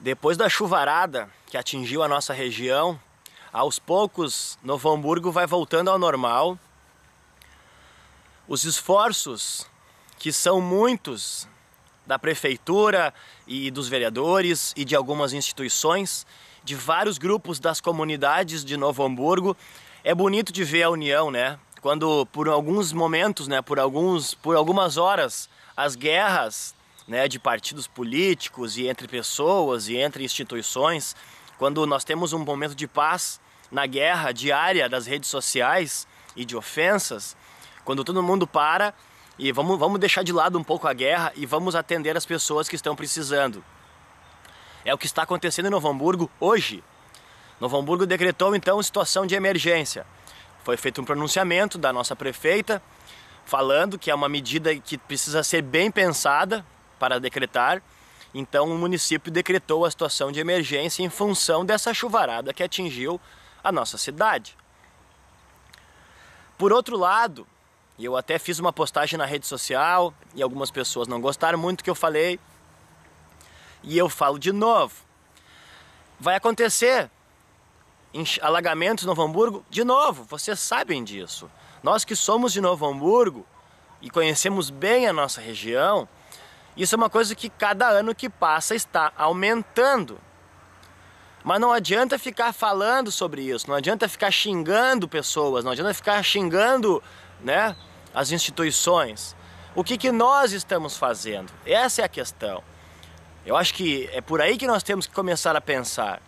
Depois da chuvarada que atingiu a nossa região, aos poucos Novo Hamburgo vai voltando ao normal. Os esforços, que são muitos, da prefeitura e dos vereadores e de algumas instituições, de vários grupos das comunidades de Novo Hamburgo, é bonito de ver a união, né? Quando por alguns momentos, né, por algumas horas, as guerras, né, de partidos políticos e entre pessoas e entre instituições, quando nós temos um momento de paz na guerra diária das redes sociais e de ofensas, quando todo mundo para e vamos deixar de lado um pouco a guerra e vamos atender as pessoas que estão precisando. É o que está acontecendo em Novo Hamburgo hoje. Novo Hamburgo decretou então situação de emergência. Foi feito um pronunciamento da nossa prefeita falando que é uma medida que precisa ser bem pensada para decretar. Então o município decretou a situação de emergência em função dessa chuvarada que atingiu a nossa cidade. Por outro lado, eu até fiz uma postagem na rede social e algumas pessoas não gostaram muito do que eu falei, e eu falo de novo. Vai acontecer alagamentos em Novo Hamburgo de novo, vocês sabem disso. Nós que somos de Novo Hamburgo e conhecemos bem a nossa região, isso é uma coisa que cada ano que passa está aumentando. Mas não adianta ficar falando sobre isso, não adianta ficar xingando pessoas, não adianta ficar xingando, né, as instituições. O que nós estamos fazendo? Essa é a questão. Eu acho que é por aí que nós temos que começar a pensar.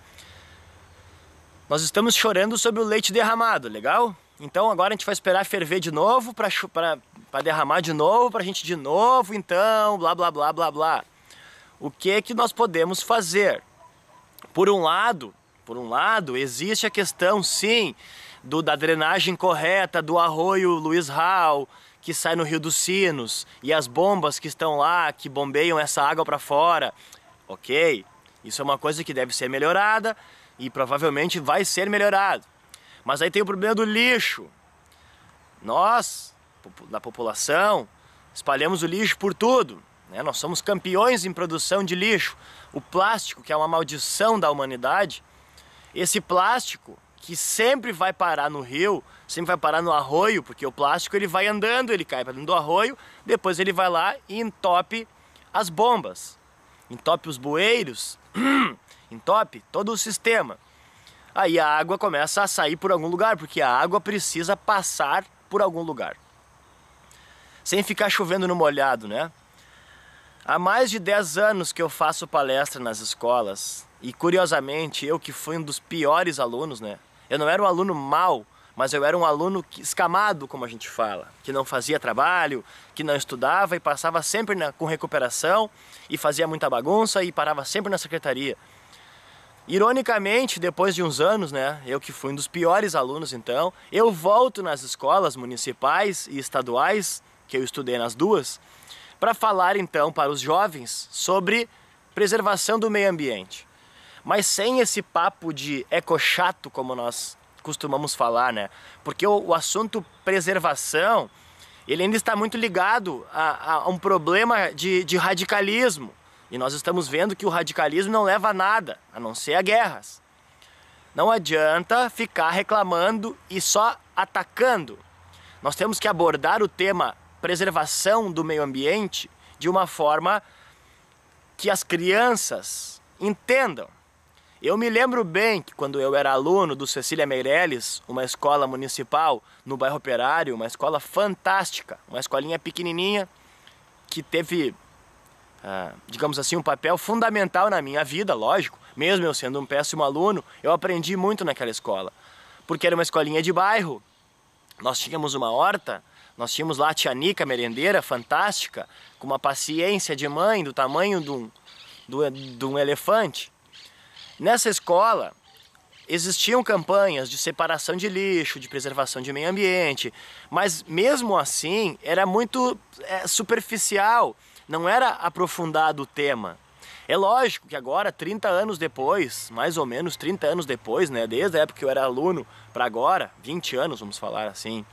Nós estamos chorando sobre o leite derramado, legal? Então agora a gente vai esperar ferver de novo para derramar de novo, para a gente de novo, então, blá, blá, blá, blá, blá. O que nós podemos fazer? Por um lado, existe a questão, sim, da drenagem correta do arroio Luiz Rau, que sai no Rio dos Sinos, e as bombas que estão lá, que bombeiam essa água para fora. Ok, isso é uma coisa que deve ser melhorada e provavelmente vai ser melhorado. Mas aí tem o problema do lixo. Nós, da população, espalhamos o lixo por tudo, né? Nós somos campeões em produção de lixo. O plástico, que é uma maldição da humanidade, esse plástico que sempre vai parar no rio, sempre vai parar no arroio, porque o plástico ele vai andando, ele cai para dentro do arroio, depois ele vai lá e entope as bombas, entope os bueiros, entope todo o sistema. Aí a água começa a sair por algum lugar, porque a água precisa passar por algum lugar. Sem ficar chovendo no molhado, né? Há mais de 10 anos que eu faço palestra nas escolas. E curiosamente, eu que fui um dos piores alunos, né? Eu não era um aluno mau, mas eu era um aluno escamado, como a gente fala. Que não fazia trabalho, que não estudava e passava sempre com recuperação. E fazia muita bagunça e parava sempre na secretaria. Ironicamente, depois de uns anos, né, eu que fui um dos piores alunos então, eu volto nas escolas municipais e estaduais, que eu estudei nas duas, para falar então para os jovens sobre preservação do meio ambiente. Mas sem esse papo de ecochato, como nós costumamos falar, né? Porque o assunto preservação, ele ainda está muito ligado a um problema de radicalismo. E nós estamos vendo que o radicalismo não leva a nada, a não ser a guerras. Não adianta ficar reclamando e só atacando. Nós temos que abordar o tema preservação do meio ambiente de uma forma que as crianças entendam. Eu me lembro bem que quando eu era aluno do Cecília Meirelles, uma escola municipal no bairro Operário, uma escola fantástica, uma escolinha pequenininha que teve, digamos assim, um papel fundamental na minha vida, lógico. Mesmo eu sendo um péssimo aluno, eu aprendi muito naquela escola. Porque era uma escolinha de bairro, nós tínhamos uma horta, Nós tínhamos lá a tia Nica, merendeira, fantástica, com uma paciência de mãe do tamanho de um elefante. Nessa escola existiam campanhas de separação de lixo, de preservação de meio ambiente, mas mesmo assim era muito superficial, não era aprofundado o tema. É lógico que agora, 30 anos depois, mais ou menos 30 anos depois, né, desde a época que eu era aluno para agora, 20 anos, vamos falar assim,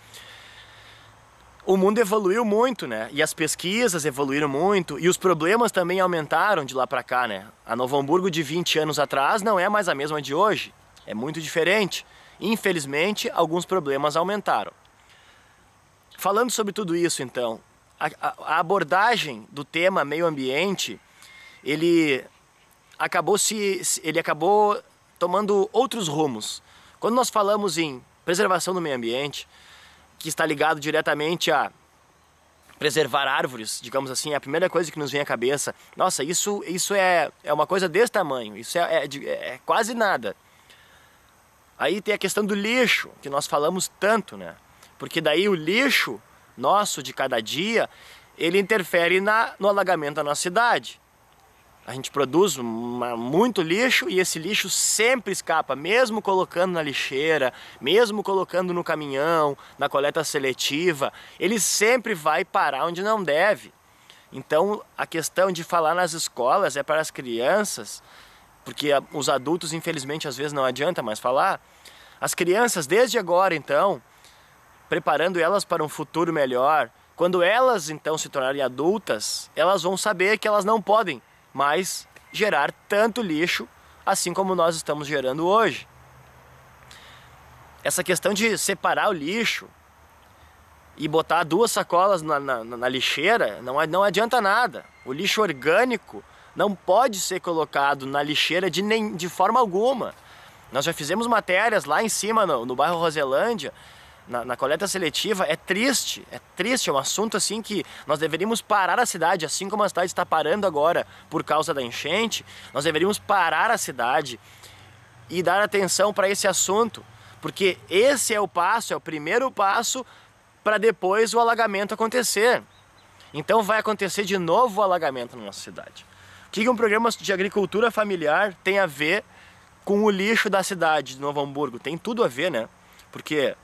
o mundo evoluiu muito, né? E as pesquisas evoluíram muito e os problemas também aumentaram de lá para cá, né? A Novo Hamburgo de 20 anos atrás não é mais a mesma de hoje, é muito diferente. Infelizmente, alguns problemas aumentaram. Falando sobre tudo isso, então, a abordagem do tema meio ambiente, ele acabou tomando outros rumos. Quando nós falamos em preservação do meio ambiente, que está ligado diretamente a preservar árvores, digamos assim, é a primeira coisa que nos vem à cabeça. Nossa, isso é uma coisa desse tamanho, isso é quase nada. Aí tem a questão do lixo, que nós falamos tanto, né? Porque daí o lixo nosso de cada dia, ele interfere no alagamento da nossa cidade. A gente produz muito lixo e esse lixo sempre escapa, mesmo colocando na lixeira, mesmo colocando no caminhão, na coleta seletiva, ele sempre vai parar onde não deve. Então a questão de falar nas escolas é para as crianças, porque os adultos infelizmente às vezes não adianta mais falar. As crianças desde agora então, preparando elas para um futuro melhor, quando elas então se tornarem adultas, elas vão saber que elas não podem mais gerar tanto lixo assim como nós estamos gerando hoje. Essa questão de separar o lixo e botar 2 sacolas na lixeira não adianta nada. O lixo orgânico não pode ser colocado na lixeira de forma alguma. Nós já fizemos matérias lá em cima no bairro Roselândia, na coleta seletiva. É triste, é um assunto assim que nós deveríamos parar a cidade, assim como a cidade está parando agora por causa da enchente, nós deveríamos parar a cidade e dar atenção para esse assunto, porque esse é o primeiro passo para depois o alagamento acontecer. Então vai acontecer de novo o alagamento na nossa cidade. O que um programa de agricultura familiar tem a ver com o lixo da cidade de Novo Hamburgo? Tem tudo a ver, né? Porque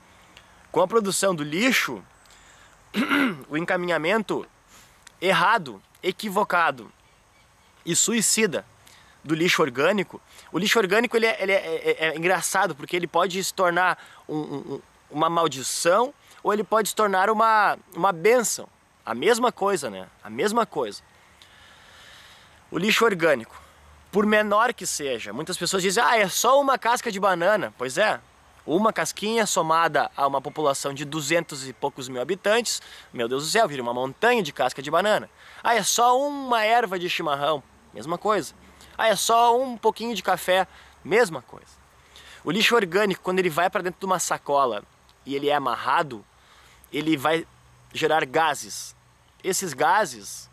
com a produção do lixo, o encaminhamento errado, equivocado e suicida do lixo orgânico, o lixo orgânico ele é engraçado porque ele pode se tornar uma maldição ou ele pode se tornar uma bênção. A mesma coisa, né? A mesma coisa. O lixo orgânico, por menor que seja, muitas pessoas dizem, é só uma casca de banana. Pois é. Uma casquinha somada a uma população de 200 e poucos mil habitantes, meu Deus do céu, vira uma montanha de casca de banana. É só uma erva de chimarrão, mesma coisa. É só um pouquinho de café, mesma coisa. O lixo orgânico, quando ele vai para dentro de uma sacola e ele é amarrado, ele vai gerar gases. Esses gases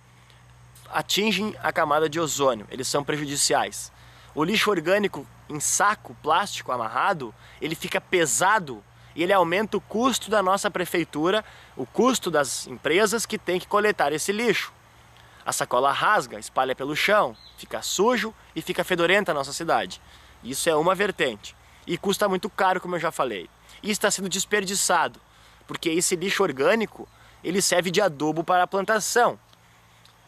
atingem a camada de ozônio, eles são prejudiciais. O lixo orgânico em saco plástico amarrado, ele fica pesado e ele aumenta o custo da nossa prefeitura, o custo das empresas que tem que coletar esse lixo. A sacola rasga, espalha pelo chão, fica sujo e fica fedorenta a nossa cidade. Isso é uma vertente. E custa muito caro, como eu já falei. E está sendo desperdiçado, porque esse lixo orgânico, ele serve de adubo para a plantação.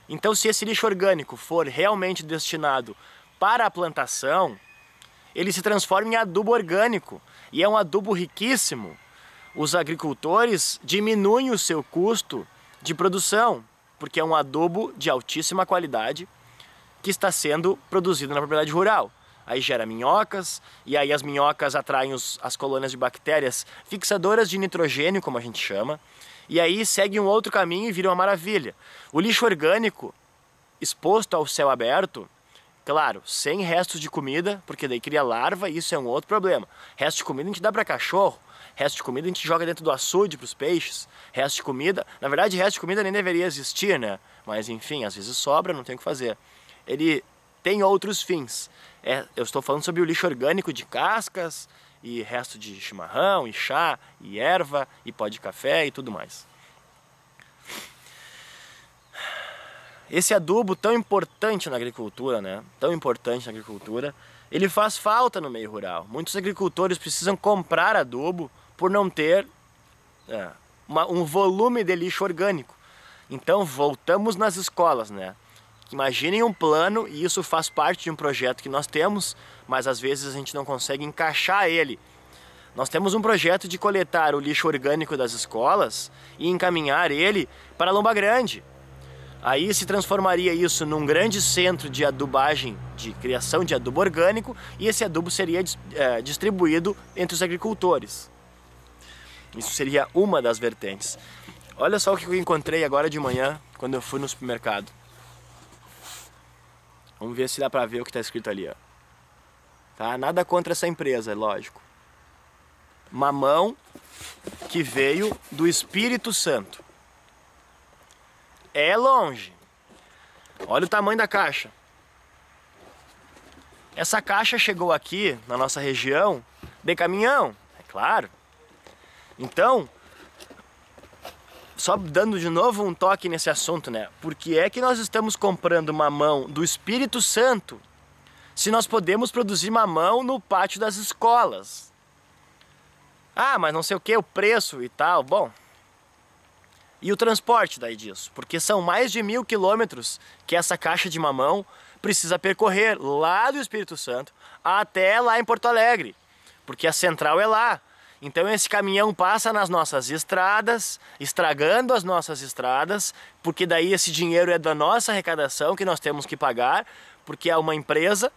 Então, se esse lixo orgânico for realmente destinado para a plantação, ele se transforma em adubo orgânico e é um adubo riquíssimo. Os agricultores diminuem o seu custo de produção, porque é um adubo de altíssima qualidade que está sendo produzido na propriedade rural. Aí gera minhocas, e aí as minhocas atraem as colônias de bactérias fixadoras de nitrogênio, como a gente chama, e aí segue um outro caminho e vira uma maravilha. O lixo orgânico exposto ao céu aberto, claro, sem restos de comida, porque daí cria larva e isso é um outro problema. Resto de comida a gente dá para cachorro, resto de comida a gente joga dentro do açude para os peixes, resto de comida, na verdade resto de comida nem deveria existir, né? Mas enfim, às vezes sobra, não tem o que fazer. Ele tem outros fins. Eu estou falando sobre o lixo orgânico de cascas e resto de chimarrão, e chá, e erva, e pó de café e tudo mais. esse adubo tão importante na agricultura, né? Tão importante na agricultura, ele faz falta no meio rural. Muitos agricultores precisam comprar adubo por não ter um volume de lixo orgânico. Então voltamos nas escolas, né? Imaginem um plano, e isso faz parte de um projeto que nós temos, mas às vezes a gente não consegue encaixar ele. Nós temos um projeto de coletar o lixo orgânico das escolas e encaminhar ele para Lomba Grande. Aí se transformaria isso num grande centro de adubagem, de criação de adubo orgânico, e esse adubo seria distribuído entre os agricultores. Isso seria uma das vertentes. Olha só o que eu encontrei agora de manhã, quando eu fui no supermercado. Vamos ver se dá pra ver o que está escrito ali, ó. Tá? Nada contra essa empresa, é lógico. Mamão que veio do Espírito Santo. É longe. Olha o tamanho da caixa. Essa caixa chegou aqui na nossa região de caminhão, é claro. Então, só dando de novo um toque nesse assunto, né? Por que é que nós estamos comprando mamão do Espírito Santo se nós podemos produzir mamão no pátio das escolas? Ah, mas não sei o que, o preço e tal. Bom, e o transporte daí disso? Porque são mais de 1.000 quilômetros que essa caixa de mamão precisa percorrer lá do Espírito Santo até lá em Porto Alegre, porque a central é lá. Então esse caminhão passa nas nossas estradas, estragando as nossas estradas, porque daí esse dinheiro é da nossa arrecadação que nós temos que pagar, porque é uma empresa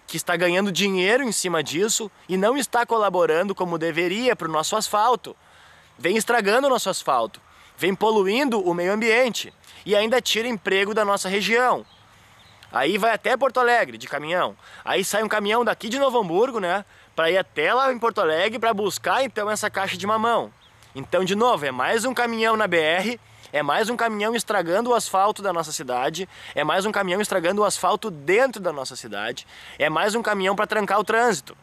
que está ganhando dinheiro em cima disso e não está colaborando como deveria para o nosso asfalto. Vem estragando o nosso asfalto, vem poluindo o meio ambiente e ainda tira emprego da nossa região. Aí vai até Porto Alegre de caminhão, aí sai um caminhão daqui de Novo Hamburgo, né, para ir até lá em Porto Alegre para buscar então essa caixa de mamão. Então, de novo, é mais um caminhão na BR, é mais um caminhão estragando o asfalto da nossa cidade, é mais um caminhão estragando o asfalto dentro da nossa cidade, é mais um caminhão para trancar o trânsito.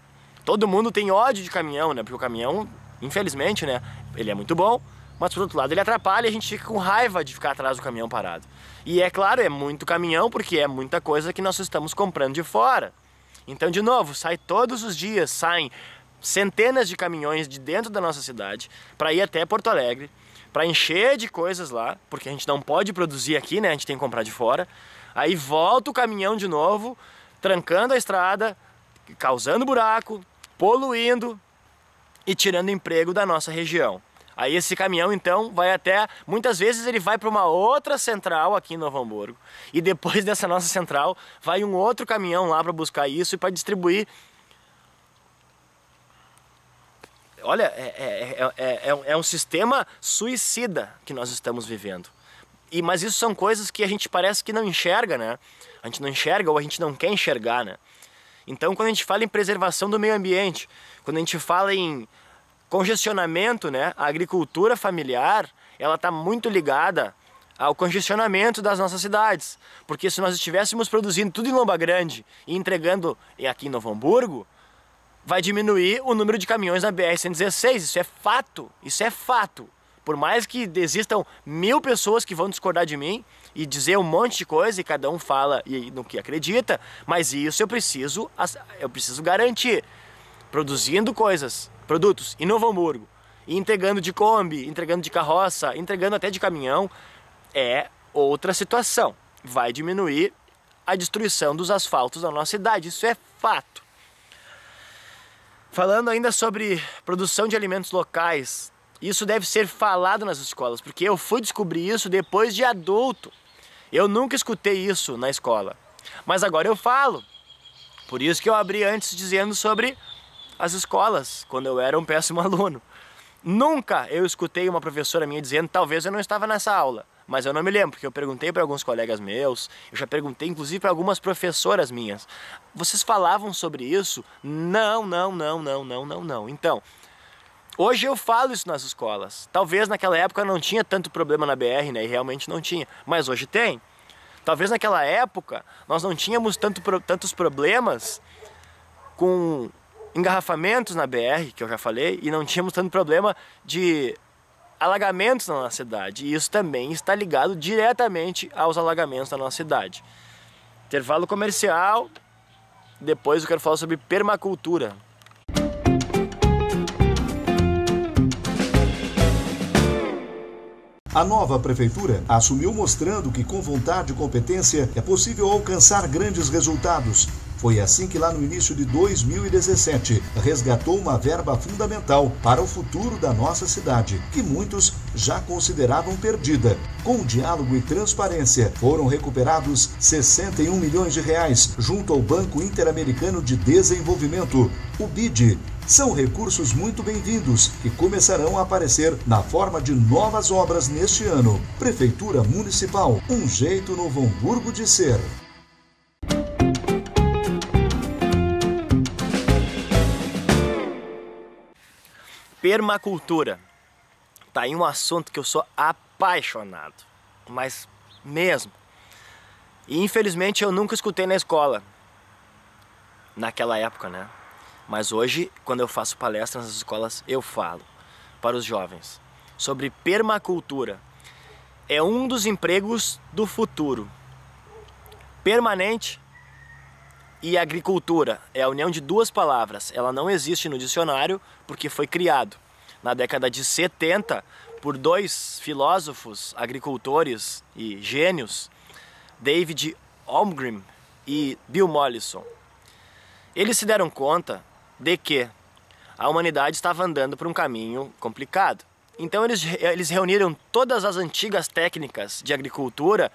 Todo mundo tem ódio de caminhão, né? Porque o caminhão, infelizmente, né, ele é muito bom, mas por outro lado ele atrapalha e a gente fica com raiva de ficar atrás do caminhão parado. E é claro, é muito caminhão porque é muita coisa que nós estamos comprando de fora. Então, de novo, sai todos os dias, saem centenas de caminhões de dentro da nossa cidade para ir até Porto Alegre, para encher de coisas lá, porque a gente não pode produzir aqui, né? A gente tem que comprar de fora. Aí volta o caminhão de novo, trancando a estrada, causando buraco, poluindo e tirando emprego da nossa região. Aí esse caminhão então vai até, muitas vezes ele vai para uma outra central aqui em Novo Hamburgo, e depois dessa nossa central vai um outro caminhão lá para buscar isso e para distribuir. Olha, é um sistema suicida que nós estamos vivendo. Mas isso são coisas que a gente parece que não enxerga, né? A gente não enxerga ou a gente não quer enxergar, né? Então, quando a gente fala em preservação do meio ambiente, quando a gente fala em congestionamento, né? A agricultura familiar, ela está muito ligada ao congestionamento das nossas cidades. Porque se nós estivéssemos produzindo tudo em Lomba Grande e entregando aqui em Novo Hamburgo, vai diminuir o número de caminhões na BR-116, isso é fato, isso é fato. Por mais que existam 1.000 pessoas que vão discordar de mim e dizer um monte de coisa e cada um fala no que acredita, mas isso eu preciso garantir. Produzindo produtos em Novo Hamburgo, e entregando de Kombi, entregando de carroça, entregando até de caminhão, é outra situação. Vai diminuir a destruição dos asfaltos da nossa cidade, isso é fato. Falando ainda sobre produção de alimentos locais, isso deve ser falado nas escolas, porque eu fui descobrir isso depois de adulto. Eu nunca escutei isso na escola, mas agora eu falo. Por isso que eu abri antes dizendo sobre as escolas, quando eu era um péssimo aluno. Nunca eu escutei uma professora minha dizendo, talvez eu não estava nessa aula, mas eu não me lembro, porque eu perguntei para alguns colegas meus, eu já perguntei inclusive para algumas professoras minhas. Vocês falavam sobre isso? Não. Então, hoje eu falo isso nas escolas. Talvez naquela época não tinha tanto problema na BR, né? E realmente não tinha, mas hoje tem. Talvez naquela época nós não tínhamos tantos problemas com engarrafamentos na BR, que eu já falei, e não tínhamos tanto problema de alagamentos na nossa cidade. E isso também está ligado diretamente aos alagamentos da nossa cidade. Intervalo comercial, depois eu quero falar sobre permacultura. A nova prefeitura assumiu mostrando que com vontade e competência é possível alcançar grandes resultados. Foi assim que lá no início de 2017 resgatou uma verba fundamental para o futuro da nossa cidade, que muitos já consideravam perdida. Com diálogo e transparência, foram recuperados 61 milhões de reais junto ao Banco Interamericano de Desenvolvimento, o BID. São recursos muito bem-vindos que começarão a aparecer na forma de novas obras neste ano. Prefeitura Municipal, um jeito Novo Hamburgo de ser. Permacultura. Tá aí um assunto que eu sou apaixonado, mas mesmo. E infelizmente eu nunca escutei na escola, naquela época, né? Mas hoje, quando eu faço palestras nas escolas, eu falo para os jovens sobre permacultura. É um dos empregos do futuro. Permanente e agricultura é a união de duas palavras. Ela não existe no dicionário porque foi criado na década de 70 por dois filósofos, agricultores e gênios, David Holmgren e Bill Mollison. Eles se deram conta de que a humanidade estava andando por um caminho complicado. Então eles reuniram todas as antigas técnicas de agricultura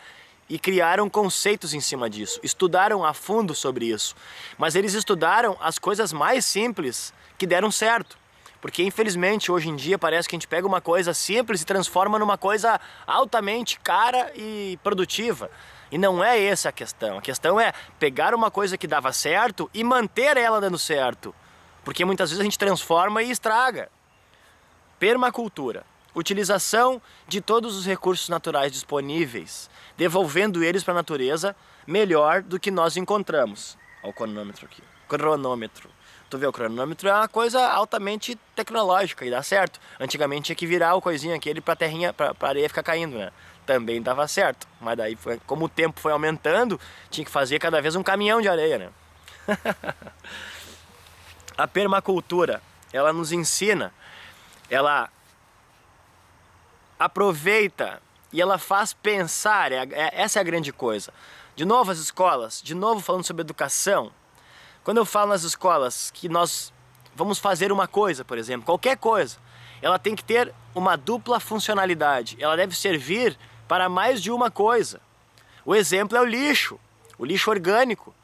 e criaram conceitos em cima disso, estudaram a fundo sobre isso. Mas eles estudaram as coisas mais simples que deram certo. Porque infelizmente hoje em dia parece que a gente pega uma coisa simples e transforma numa coisa altamente cara e produtiva. E não é essa a questão. A questão é pegar uma coisa que dava certo e manter ela dando certo. Porque muitas vezes a gente transforma e estraga. Permacultura. Utilização de todos os recursos naturais disponíveis, devolvendo eles para a natureza melhor do que nós encontramos. Olha o cronômetro aqui. Cronômetro. Tu vê, o cronômetro é uma coisa altamente tecnológica e dá certo. Antigamente tinha que virar o coisinho aquele para terrinha, para areia ficar caindo, né? Também dava certo. Mas daí, como o tempo foi aumentando, tinha que fazer cada vez um caminhão de areia, né? A permacultura, ela nos ensina, ela aproveita e ela faz pensar, essa é a grande coisa. De novo as escolas, de novo falando sobre educação. Quando eu falo nas escolas que nós vamos fazer uma coisa, por exemplo, qualquer coisa, ela tem que ter uma dupla funcionalidade. Ela deve servir para mais de uma coisa. O exemplo é o lixo orgânico.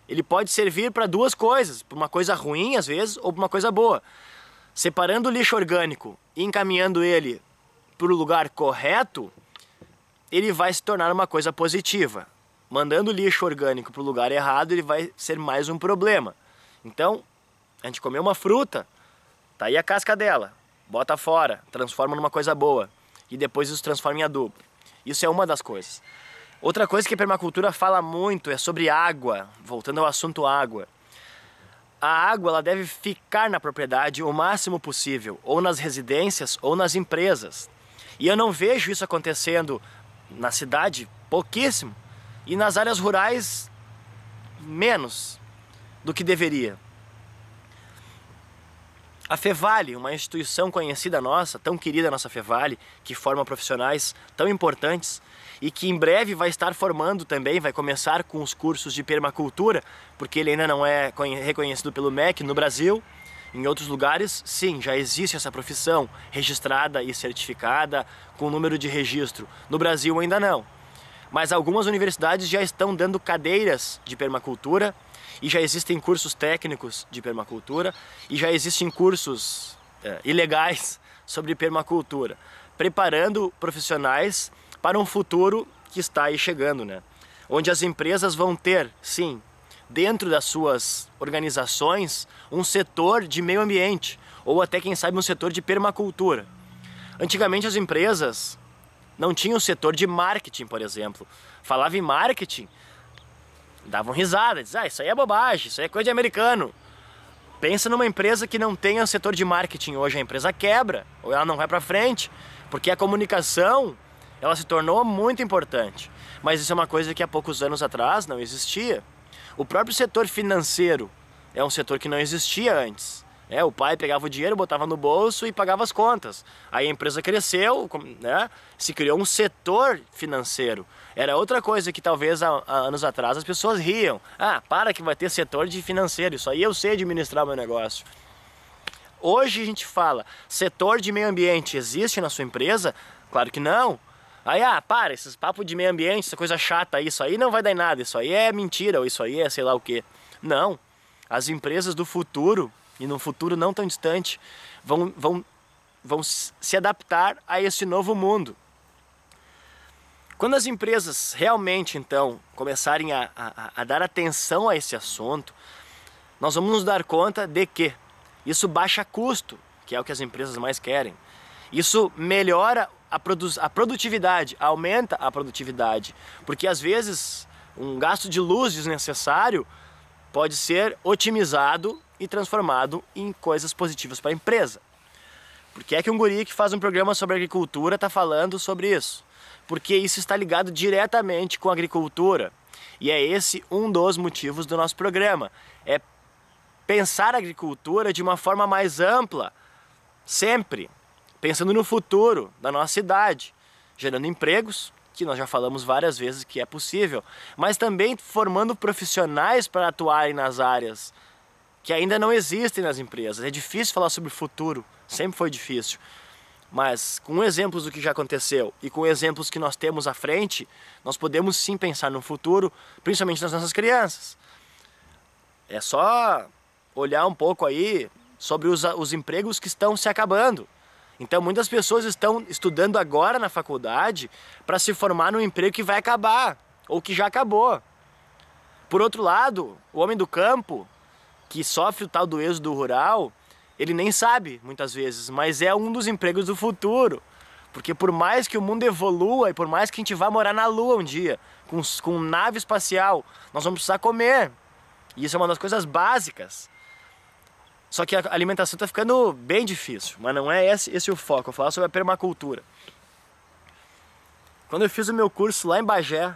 Ele pode servir para duas coisas, para uma coisa ruim às vezes ou para uma coisa boa. Separando o lixo orgânico e encaminhando ele para o lugar correto, ele vai se tornar uma coisa positiva. Mandando o lixo orgânico para o lugar errado, ele vai ser mais um problema. Então, a gente comeu uma fruta, tá aí a casca dela, bota fora, transforma numa coisa boa e depois isso transforma em adubo. Isso é uma das coisas. Outra coisa que a permacultura fala muito é sobre água, voltando ao assunto água. A água ela deve ficar na propriedade o máximo possível, ou nas residências ou nas empresas. E eu não vejo isso acontecendo na cidade, pouquíssimo, e nas áreas rurais, menos do que deveria. A Fevale, uma instituição conhecida nossa, tão querida nossa Fevale, que forma profissionais tão importantes e que em breve vai estar formando também, vai começar com os cursos de permacultura, porque ele ainda não é reconhecido pelo MEC no Brasil. Em outros lugares, sim, já existe essa profissão registrada e certificada com número de registro. No Brasil ainda não. Mas algumas universidades já estão dando cadeiras de permacultura e já existem cursos técnicos de permacultura e já existem cursos ilegais sobre permacultura, preparando profissionais para um futuro que está aí chegando, né? Onde as empresas vão ter, sim, dentro das suas organizações, um setor de meio ambiente ou até, quem sabe, um setor de permacultura. Antigamente as empresas não tinham setor de marketing, por exemplo. Falava em marketing, davam risada, diziam, isso aí é bobagem, isso aí é coisa de americano. Pensa numa empresa que não tenha setor de marketing hoje, a empresa quebra, ou ela não vai para frente, porque a comunicação, ela se tornou muito importante. Mas isso é uma coisa que há poucos anos atrás não existia. O próprio setor financeiro é um setor que não existia antes. O pai pegava o dinheiro, botava no bolso e pagava as contas. Aí a empresa cresceu, né? Se criou um setor financeiro. Era outra coisa que talvez há anos atrás as pessoas riam. Para que vai ter setor de financeiro, isso aí eu sei administrar meu negócio. Hoje a gente fala, setor de meio ambiente existe na sua empresa? Claro que não. Aí, para, esses papos de meio ambiente, essa coisa chata, isso aí não vai dar em nada, isso aí é mentira, ou isso aí é sei lá o quê. Não, as empresas do futuro, e num futuro não tão distante, vão se adaptar a esse novo mundo. Quando as empresas realmente, então, começarem a dar atenção a esse assunto, nós vamos nos dar conta de que isso baixa custo, que é o que as empresas mais querem. Isso melhora a produtividade, aumenta a produtividade, porque às vezes um gasto de luz desnecessário pode ser otimizado e transformado em coisas positivas para a empresa. Por que é que um guri que faz um programa sobre agricultura está falando sobre isso? Porque isso está ligado diretamente com a agricultura. E é esse um dos motivos do nosso programa. É pensar a agricultura de uma forma mais ampla, sempre pensando no futuro da nossa cidade, gerando empregos, que nós já falamos várias vezes que é possível, mas também formando profissionais para atuarem nas áreas que ainda não existem nas empresas. É difícil falar sobre o futuro, sempre foi difícil. Mas com exemplos do que já aconteceu e com exemplos que nós temos à frente, nós podemos sim pensar no futuro, principalmente nas nossas crianças. É só olhar um pouco aí sobre os empregos que estão se acabando. Então muitas pessoas estão estudando agora na faculdade para se formar num emprego que vai acabar, ou que já acabou. Por outro lado, o homem do campo, que sofre o tal do êxodo rural, ele nem sabe, muitas vezes, mas é um dos empregos do futuro. Porque por mais que o mundo evolua e por mais que a gente vá morar na Lua um dia, com nave espacial, nós vamos precisar comer. E isso é uma das coisas básicas. Só que a alimentação está ficando bem difícil, mas não é esse o foco. Eu falo sobre a permacultura. Quando eu fiz o meu curso lá em Bagé,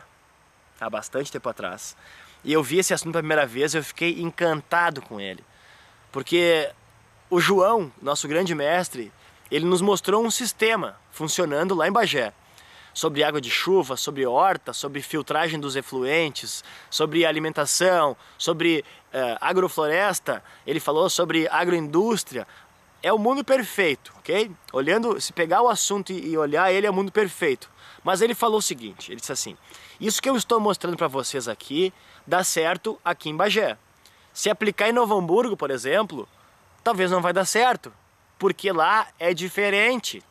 há bastante tempo atrás, e eu vi esse assunto pela primeira vez, eu fiquei encantado com ele. Porque o João, nosso grande mestre, ele nos mostrou um sistema funcionando lá em Bagé. Sobre água de chuva, sobre horta, sobre filtragem dos efluentes, sobre alimentação, sobre agrofloresta, ele falou sobre agroindústria. É o mundo perfeito, ok? Olhando, se pegar o assunto e olhar ele, é o mundo perfeito. Mas ele falou o seguinte, ele disse assim: isso que eu estou mostrando para vocês aqui, dá certo aqui em Bagé. Se aplicar em Novo Hamburgo, por exemplo, talvez não vai dar certo, porque lá é diferente.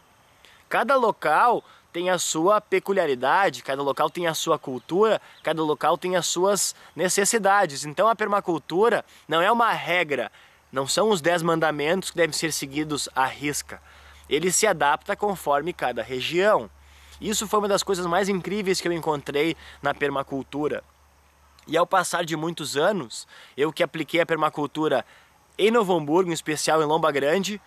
Cada local tem a sua peculiaridade, cada local tem a sua cultura, cada local tem as suas necessidades. Então a permacultura não é uma regra, não são os 10 mandamentos que devem ser seguidos à risca. Ele se adapta conforme cada região. Isso foi uma das coisas mais incríveis que eu encontrei na permacultura. E ao passar de muitos anos, eu que apliquei a permacultura em Novo Hamburgo, em especial em Lomba Grande,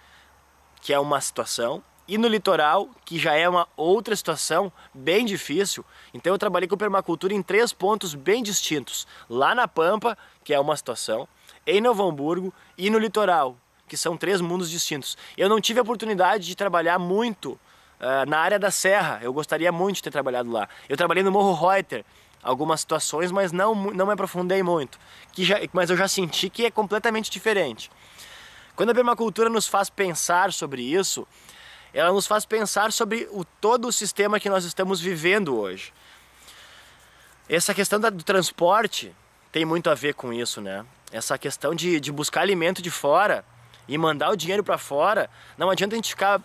que é uma situação, e no litoral, que já é uma outra situação bem difícil. Então eu trabalhei com permacultura em 3 pontos bem distintos. Lá na Pampa, que é uma situação, em Novo Hamburgo e no litoral, que são 3 mundos distintos. Eu não tive a oportunidade de trabalhar muito na área da Serra, eu gostaria muito de ter trabalhado lá. Eu trabalhei no Morro Reuter, algumas situações, mas não me aprofundei muito. Mas eu já senti que é completamente diferente. Quando a permacultura nos faz pensar sobre isso, ela nos faz pensar sobre todo o sistema que nós estamos vivendo hoje. Essa questão do transporte tem muito a ver com isso, né? Essa questão de buscar alimento de fora e mandar o dinheiro para fora. Não adianta a gente ficar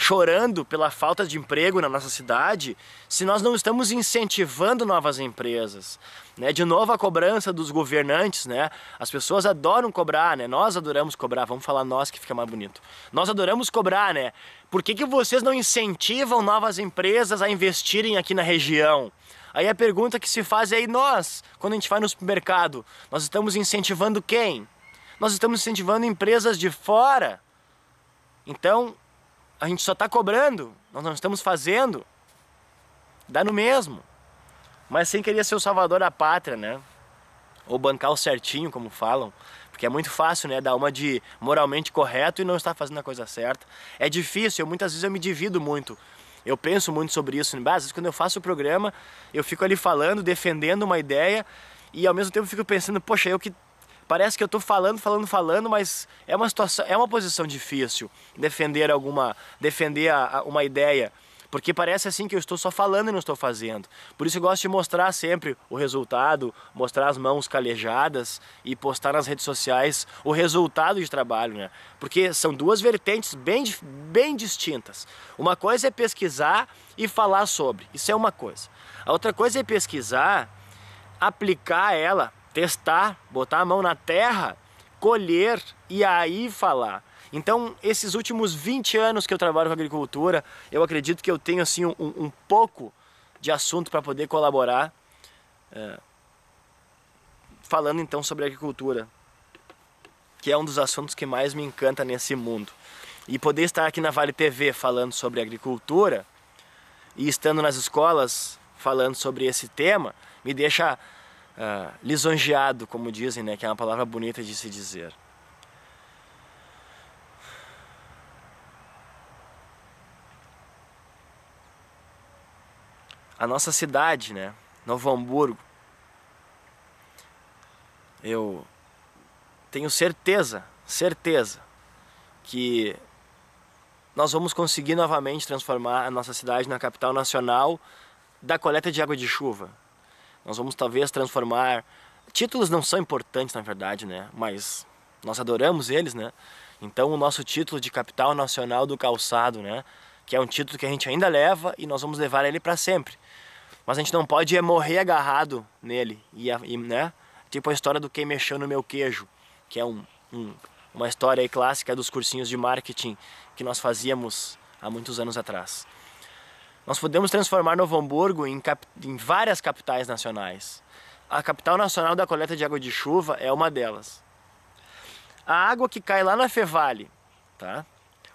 chorando pela falta de emprego na nossa cidade se nós não estamos incentivando novas empresas, né? De novo a cobrança dos governantes, né? As pessoas adoram cobrar, né? Nós adoramos cobrar, vamos falar nós que fica mais bonito. Nós adoramos cobrar, né? Por que vocês não incentivam novas empresas a investirem aqui na região? Aí a pergunta que se faz é, e nós, quando a gente vai no supermercado, nós estamos incentivando quem? Nós estamos incentivando empresas de fora. Então, a gente só está cobrando, nós não estamos fazendo. Dá no mesmo. Mas sem querer ser o salvador da pátria, né? Ou bancar o certinho, como falam. Porque é muito fácil, né? Dar uma de moralmente correto e não estar fazendo a coisa certa. É difícil, muitas vezes eu me divido muito. Eu penso muito sobre isso. Às vezes quando eu faço o programa, eu fico ali falando, defendendo uma ideia. E ao mesmo tempo eu fico pensando, poxa, parece que eu estou falando, mas é uma situação, é uma posição difícil defender uma ideia. Porque parece assim que eu estou só falando e não estou fazendo. Por isso eu gosto de mostrar sempre o resultado, mostrar as mãos calejadas e postar nas redes sociais o resultado de trabalho, né? Porque são duas vertentes bem distintas. Uma coisa é pesquisar e falar sobre, isso é uma coisa. A outra coisa é pesquisar, aplicar ela, testar, botar a mão na terra, colher e aí falar. Então, esses últimos 20 anos que eu trabalho com agricultura, eu acredito que eu tenho assim um pouco de assunto para poder colaborar, falando então sobre agricultura, que é um dos assuntos que mais me encanta nesse mundo. E poder estar aqui na Vale TV falando sobre agricultura e estando nas escolas falando sobre esse tema, me deixa lisonjeado, como dizem, né, que é uma palavra bonita de se dizer. A nossa cidade, né, Novo Hamburgo, eu tenho certeza que nós vamos conseguir novamente transformar a nossa cidade na capital nacional da coleta de água de chuva. Nós vamos talvez transformar... Títulos não são importantes, na verdade, né, mas nós adoramos eles, né. Então o nosso título de capital nacional do calçado, né, que é um título que a gente ainda leva e nós vamos levar ele para sempre. Mas a gente não pode morrer agarrado nele, né? Tipo a história do quem mexeu no meu queijo, que é uma história aí clássica dos cursinhos de marketing que nós fazíamos há muitos anos atrás. Nós podemos transformar Novo Hamburgo em várias capitais nacionais. A capital nacional da coleta de água de chuva é uma delas. A água que cai lá na Fevale, tá?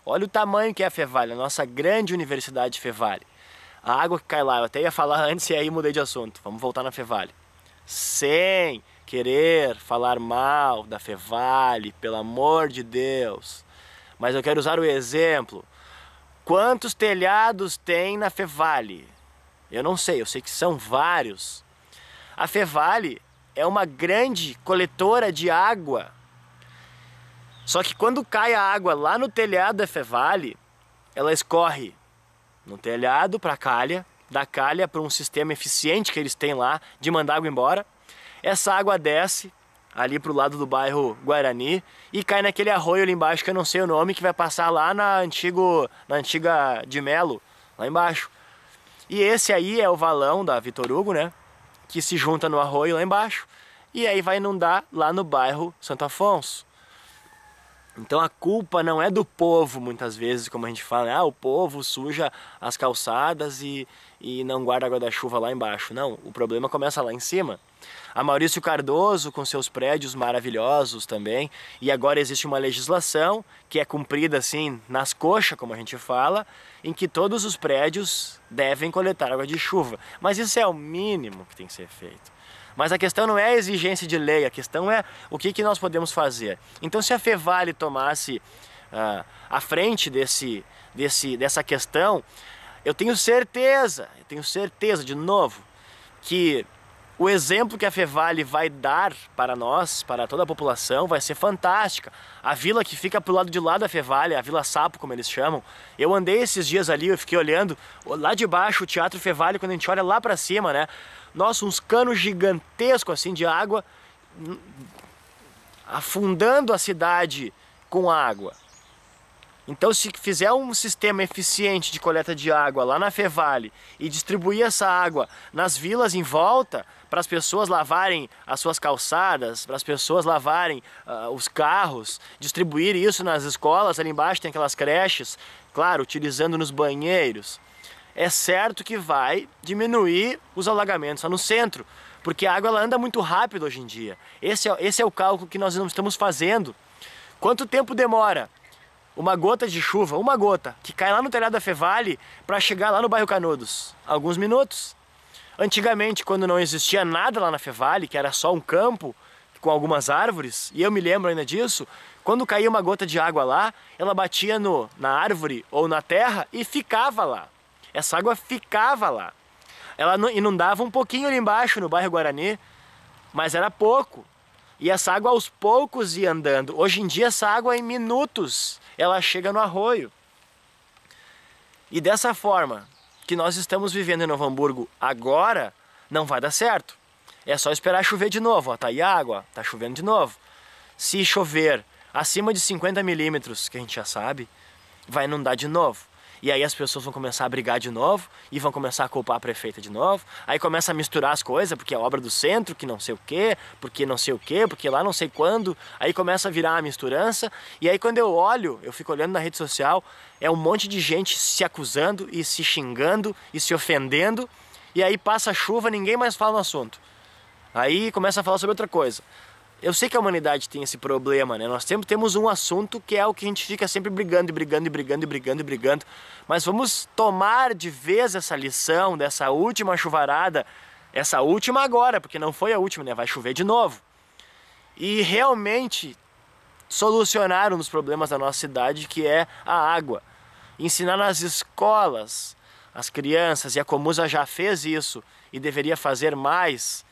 Olha o tamanho que é a Fevale, a nossa grande universidade Fevale. A água que cai lá, eu até ia falar antes e aí mudei de assunto. Vamos voltar na Fevale. Sem querer falar mal da Fevale, pelo amor de Deus. Mas eu quero usar o exemplo. Quantos telhados tem na Fevale? Eu não sei, eu sei que são vários. A Fevale é uma grande coletora de água. Só que quando cai a água lá no telhado da Fevale, ela escorre no telhado para a calha, da calha para um sistema eficiente que eles têm lá de mandar água embora. Essa água desce ali para o lado do bairro Guarani e cai naquele arroio ali embaixo que eu não sei o nome, que vai passar lá na antiga de Melo, lá embaixo. E esse aí é o valão da Vitor Hugo, né, que se junta no arroio lá embaixo e aí vai inundar lá no bairro Santo Afonso. Então a culpa não é do povo, muitas vezes, como a gente fala, o povo suja as calçadas e não guarda água da chuva lá embaixo. Não, o problema começa lá em cima. A Maurício Cardoso, com seus prédios maravilhosos também, e agora existe uma legislação que é cumprida assim nas coxas, como a gente fala, em que todos os prédios devem coletar água de chuva. Mas isso é o mínimo que tem que ser feito. Mas a questão não é a exigência de lei, a questão é o que nós podemos fazer. Então se a Fevale tomasse a frente dessa questão, eu tenho certeza, de novo, que o exemplo que a Fevale vai dar para nós, para toda a população, vai ser fantástica. A vila que fica pro lado de lá da Fevale, a Vila Sapo, como eles chamam, eu andei esses dias ali, eu fiquei olhando, lá de baixo o Teatro Fevale, quando a gente olha lá para cima, né? Nossa, uns canos gigantescos assim de água, afundando a cidade com água. Então se fizer um sistema eficiente de coleta de água lá na Fevale e distribuir essa água nas vilas em volta, para as pessoas lavarem as suas calçadas, para as pessoas lavarem os carros, distribuir isso nas escolas, ali embaixo tem aquelas creches, claro, utilizando nos banheiros. é certo que vai diminuir os alagamentos lá no centro, porque a água ela anda muito rápido hoje em dia. Esse é o cálculo que nós não estamos fazendo. Quanto tempo demora uma gota de chuva, uma gota, que cai lá no telhado da Fevale para chegar lá no bairro Canudos? Alguns minutos. Antigamente, quando não existia nada lá na Fevale, que era só um campo com algumas árvores, e eu me lembro ainda disso, quando caía uma gota de água lá, ela batia na árvore ou na terra e ficava lá. Essa água ficava lá. Ela inundava um pouquinho ali embaixo no bairro Guarani, mas era pouco. E essa água aos poucos ia andando. Hoje em dia essa água em minutos ela chega no arroio. E dessa forma que nós estamos vivendo em Novo Hamburgo agora, não vai dar certo. É só esperar chover de novo. Ó, tá aí a água, tá chovendo de novo. Se chover acima de 50 milímetros, que a gente já sabe, vai inundar de novo. E aí as pessoas vão começar a brigar de novo e vão começar a culpar a prefeita de novo. Aí começa a misturar as coisas, porque é obra do centro, que não sei o quê, porque não sei o quê, porque lá não sei quando. Aí começa a virar uma misturança. E aí quando eu olho, eu fico olhando na rede social, é um monte de gente se acusando e se xingando e se ofendendo. E aí passa a chuva, ninguém mais fala no assunto. Aí começa a falar sobre outra coisa. Eu sei que a humanidade tem esse problema, né? Nós sempre temos um assunto que é o que a gente fica sempre brigando, e brigando, e brigando, e brigando, e brigando. Mas vamos tomar de vez essa lição dessa última chuvarada, essa última agora, porque não foi a última, né? Vai chover de novo. E realmente solucionar um dos problemas da nossa cidade, que é a água. Ensinar nas escolas, as crianças, e a Comusa já fez isso e deveria fazer mais.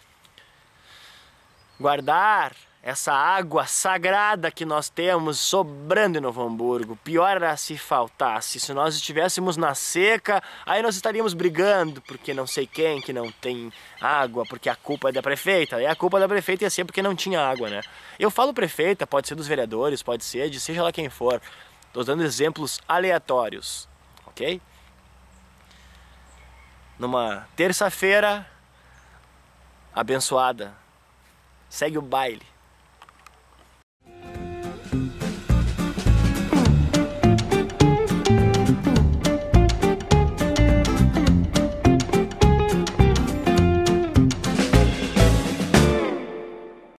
Guardar essa água sagrada que nós temos sobrando em Novo Hamburgo. Pior era se faltasse. Se nós estivéssemos na seca, aí nós estaríamos brigando porque não sei quem que não tem água, porque a culpa é da prefeita. E a culpa da prefeita ia ser porque não tinha água, né? Eu falo prefeita, pode ser dos vereadores, pode ser de seja lá quem for. Estou dando exemplos aleatórios, ok? Numa terça-feira abençoada. Segue o baile.